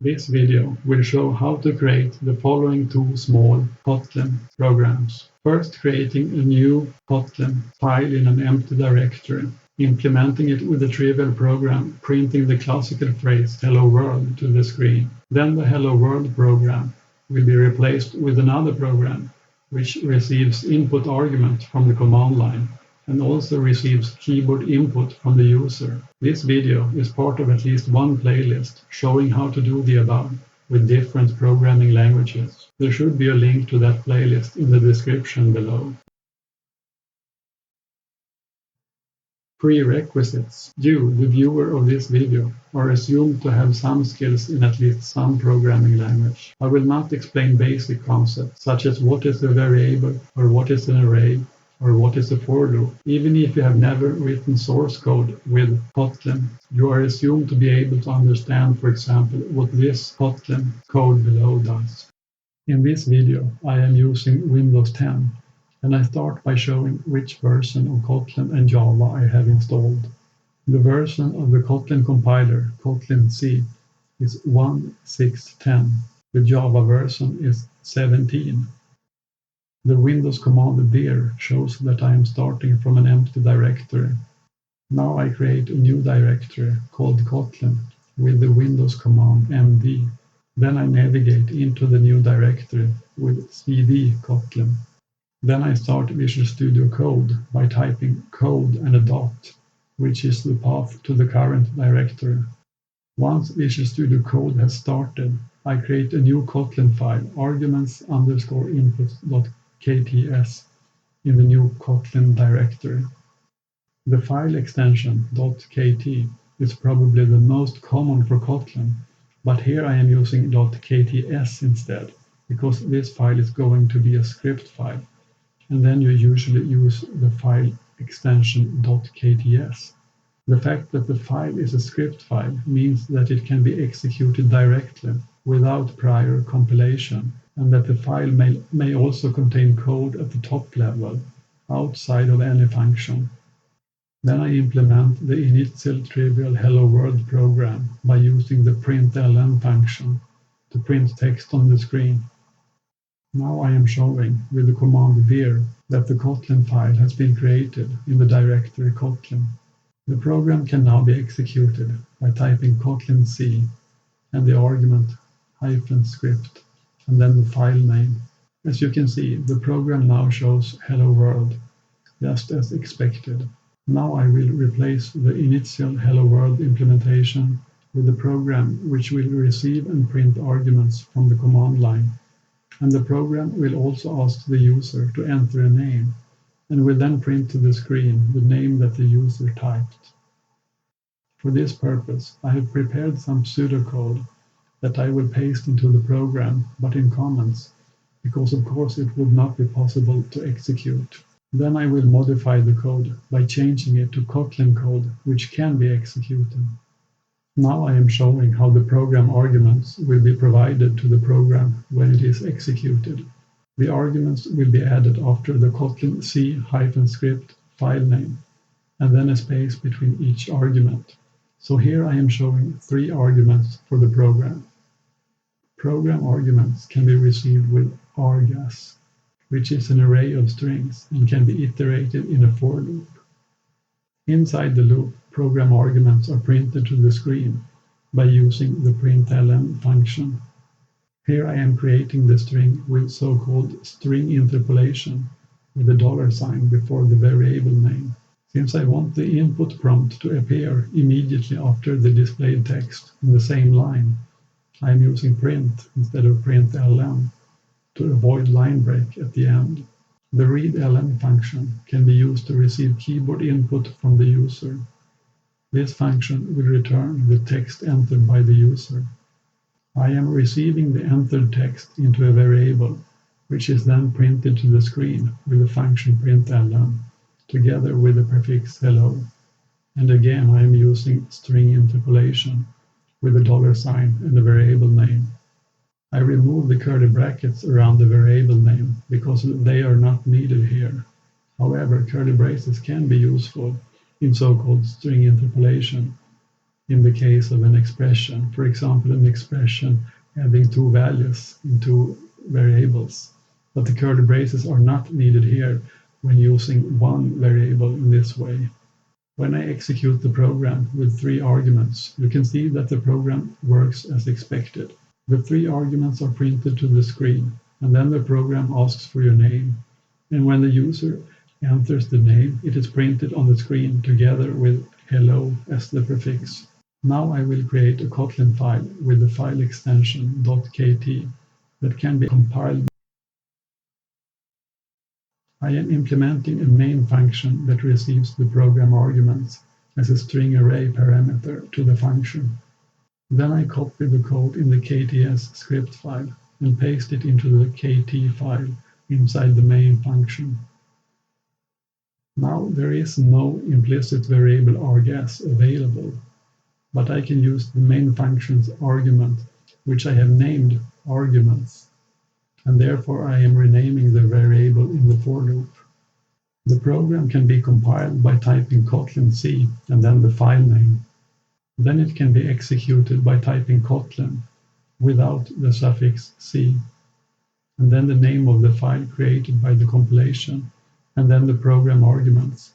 This video will show how to create the following two small Kotlin programs. First, creating a new Kotlin file in an empty directory, implementing it with a trivial program, printing the classical phrase "Hello World" to the screen. Then the Hello World program will be replaced with another program, which receives input argument from the command line and also receives keyboard input from the user. This video is part of at least one playlist showing how to do the above with different programming languages. There should be a link to that playlist in the description below. Prerequisites. You, the viewer of this video, are assumed to have some skills in at least some programming language. I will not explain basic concepts such as what is a variable or what is an array or what is a for loop. Even if you have never written source code with Kotlin, you are assumed to be able to understand, for example, what this Kotlin code below does. In this video, I am using Windows 10, and I start by showing which version of Kotlin and Java I have installed. The version of the Kotlin compiler, Kotlin C, is 1.6.10. The Java version is 17. The Windows command dir shows that I am starting from an empty directory. Now I create a new directory called Kotlin with the Windows command md. Then I navigate into the new directory with cd Kotlin. Then I start Visual Studio Code by typing code and a dot, which is the path to the current directory. Once Visual Studio Code has started, I create a new Kotlin file, arguments_input.kts, in the new Kotlin directory. The file extension .kt is probably the most common for Kotlin, but here I am using .kts instead, because this file is going to be a script file, and then you usually use the file extension .kts. The fact that the file is a script file means that it can be executed directly without prior compilation, and that the file may also contain code at the top level, outside of any function. Then I implement the initial trivial Hello World program by using the println function to print text on the screen. Now I am showing with the command vir that the Kotlin file has been created in the directory Kotlin. The program can now be executed by typing Kotlin C and the argument -script and then the file name. As you can see, the program now shows Hello World, just as expected. Now I will replace the initial Hello World implementation with the program which will receive and print arguments from the command line. And the program will also ask the user to enter a name, and will then print to the screen the name that the user typed. For this purpose, I have prepared some pseudocode that I will paste into the program, but in comments, because of course it would not be possible to execute. Then I will modify the code by changing it to Kotlin code, which can be executed. Now I am showing how the program arguments will be provided to the program when it is executed. The arguments will be added after the Kotlin C-script file name, and then a space between each argument. So here I am showing 3 arguments for the program. Program arguments can be received with argas, which is an array of strings and can be iterated in a for loop. Inside the loop, program arguments are printed to the screen by using the println function. Here I am creating the string with so-called string interpolation with a $sign before the variable name. Since I want the input prompt to appear immediately after the displayed text in the same line, I am using print instead of println to avoid line break at the end. The readln function can be used to receive keyboard input from the user. This function will return the text entered by the user. I am receiving the entered text into a variable, which is then printed to the screen with the function println, together with the prefix hello. And again I am using string interpolation with a $sign and the variable name. I remove the curly brackets around the variable name because they are not needed here. However, curly braces can be useful in so-called string interpolation, in the case of an expression, for example, an expression having two values in two variables. But the curly braces are not needed here when using one variable in this way. When I execute the program with 3 arguments, you can see that the program works as expected. The 3 arguments are printed to the screen, and then the program asks for your name. And when the user enters the name, it is printed on the screen together with hello as the prefix. Now I will create a Kotlin file with the file extension .kt that can be compiled. I am implementing a main function that receives the program arguments as a string array parameter to the function. Then I copy the code in the KTS script file and paste it into the KT file inside the main function. Now there is no implicit variable argas available, but I can use the main function's argument, which I have named arguments, and therefore I am renaming the variable in the for loop. The program can be compiled by typing Kotlin C and then the file name. Then it can be executed by typing Kotlin without the suffix C, and then the name of the file created by the compilation, and then the program arguments.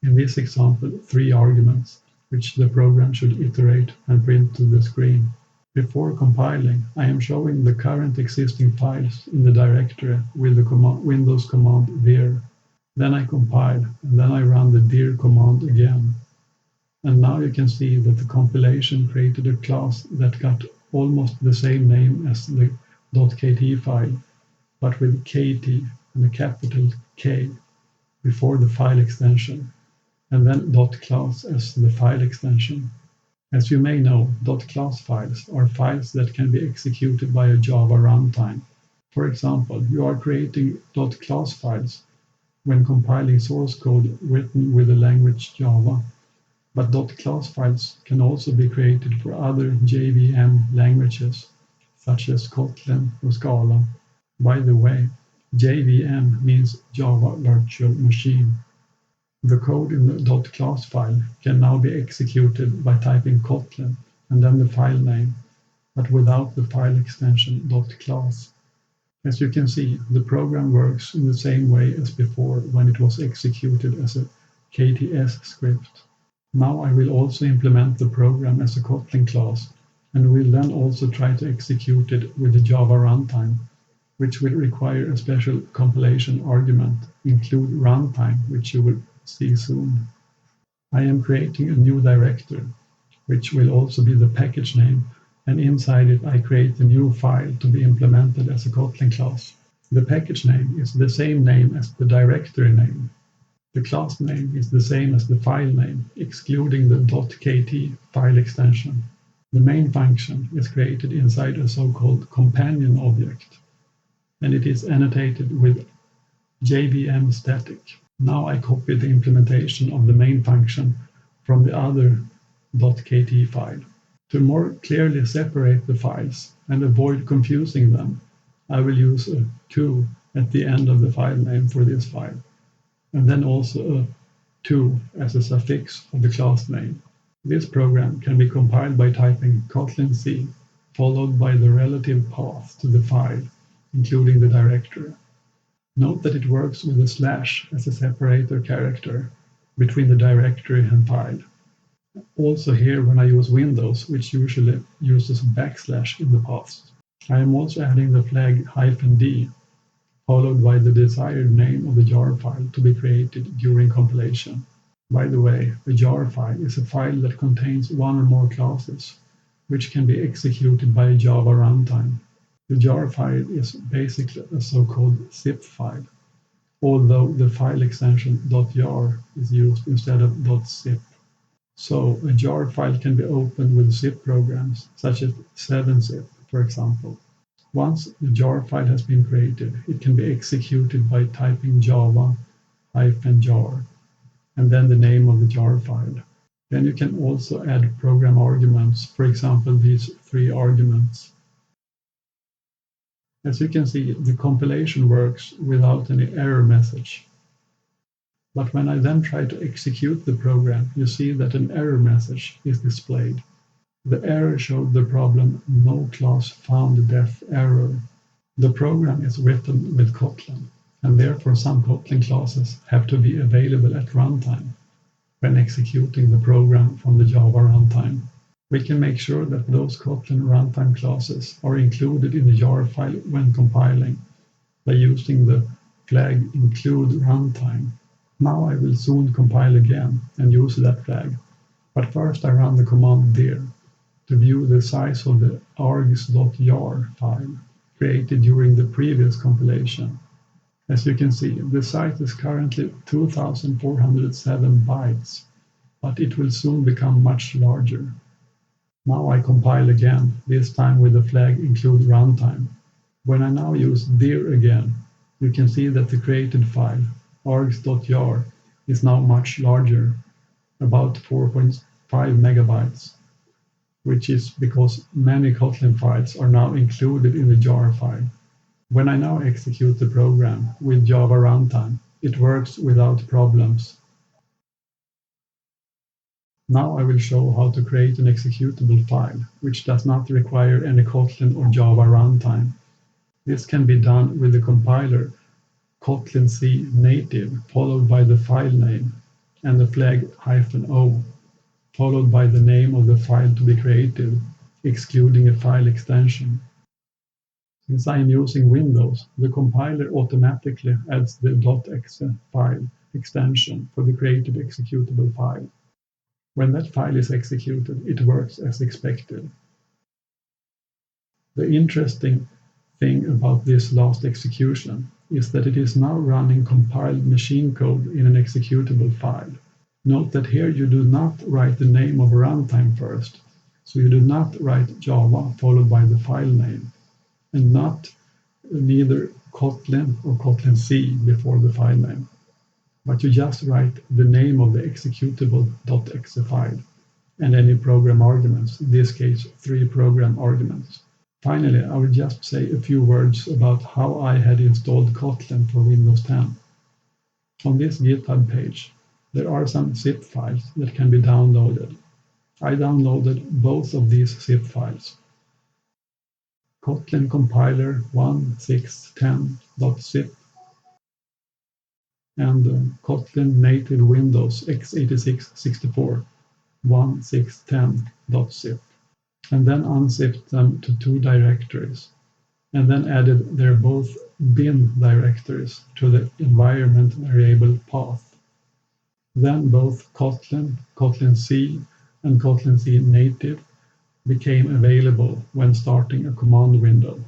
In this example, 3 arguments, which the program should iterate and print to the screen. Before compiling, I am showing the current existing files in the directory with the Windows command dir. Then I compile, and then I run the dir command again. And now you can see that the compilation created a class that got almost the same name as the .kt file, but with kt and a capital K before the file extension, and then .class as the file extension. As you may know, .class files are files that can be executed by a Java runtime. For example, you are creating .class files when compiling source code written with the language Java. But .class files can also be created for other JVM languages, such as Kotlin or Scala. By the way, JVM means Java Virtual Machine. The code in the .class file can now be executed by typing Kotlin and then the file name, but without the file extension .class. As you can see, the program works in the same way as before when it was executed as a KTS script. Now I will also implement the program as a Kotlin class, and will then also try to execute it with the Java runtime, which will require a special compilation argument, include runtime, which you will see soon. I am creating a new directory, which will also be the package name, and inside it I create a new file to be implemented as a Kotlin class. The package name is the same name as the directory name. The class name is the same as the file name, excluding the .kt file extension. The main function is created inside a so-called companion object, and it is annotated with JVM static. Now I copy the implementation of the main function from the other .kt file. To more clearly separate the files and avoid confusing them, I will use a to at the end of the file name for this file, and then also a to as a suffix for the class name. This program can be compiled by typing Kotlin C, followed by the relative path to the file, including the directory. Note that it works with a slash as a separator character between the directory and file. Also here when I use Windows, which usually uses backslash in the past. I am also adding the flag -d, followed by the desired name of the jar file to be created during compilation. By the way, a jar file is a file that contains one or more classes, which can be executed by a Java runtime. The jar file is basically a so-called zip file, although the file extension .jar is used instead of .zip. So a jar file can be opened with zip programs, such as 7-zip, for example. Once the jar file has been created, it can be executed by typing java-jar, and then the name of the jar file. Then you can also add program arguments, for example, these 3 arguments. As you can see, the compilation works without any error message. But when I then try to execute the program, you see that an error message is displayed. The error showed the problem "no class found def error". The program is written with Kotlin, and therefore some Kotlin classes have to be available at runtime when executing the program from the Java runtime. We can make sure that those Kotlin runtime classes are included in the jar file when compiling by using the flag include runtime. Now I will soon compile again and use that flag, but first I run the command dir to view the size of the args.jar file created during the previous compilation. As you can see, the size is currently 2407 bytes, but it will soon become much larger. Now I compile again, this time with the flag include runtime. When I now use dir again, you can see that the created file, args.jar, is now much larger, about 4.5 megabytes, which is because many Kotlin files are now included in the jar file. When I now execute the program with Java runtime, it works without problems. Now I will show how to create an executable file, which does not require any Kotlin or Java runtime. This can be done with the compiler Kotlin C native, followed by the file name, and the flag -o, followed by the name of the file to be created, excluding a file extension. Since I am using Windows, the compiler automatically adds the .exe file extension for the created executable file. When that file is executed, it works as expected. The interesting thing about this last execution is that it is now running compiled machine code in an executable file. Note that here you do not write the name of runtime first, so you do not write Java followed by the file name, and neither Kotlin or Kotlin C before the file name, but you just write the name of the executable .exe file and any program arguments, in this case 3 program arguments. Finally, I will just say a few words about how I had installed Kotlin for Windows 10. On this GitHub page, there are some zip files that can be downloaded. I downloaded both of these zip files. Kotlin compiler 1610.zip and Kotlin native Windows x86-64 1610.zip, and then unzipped them to 2 directories, and then added their both bin directories to the environment variable path. Then both Kotlin, Kotlin C, and Kotlin C native became available when starting a command window.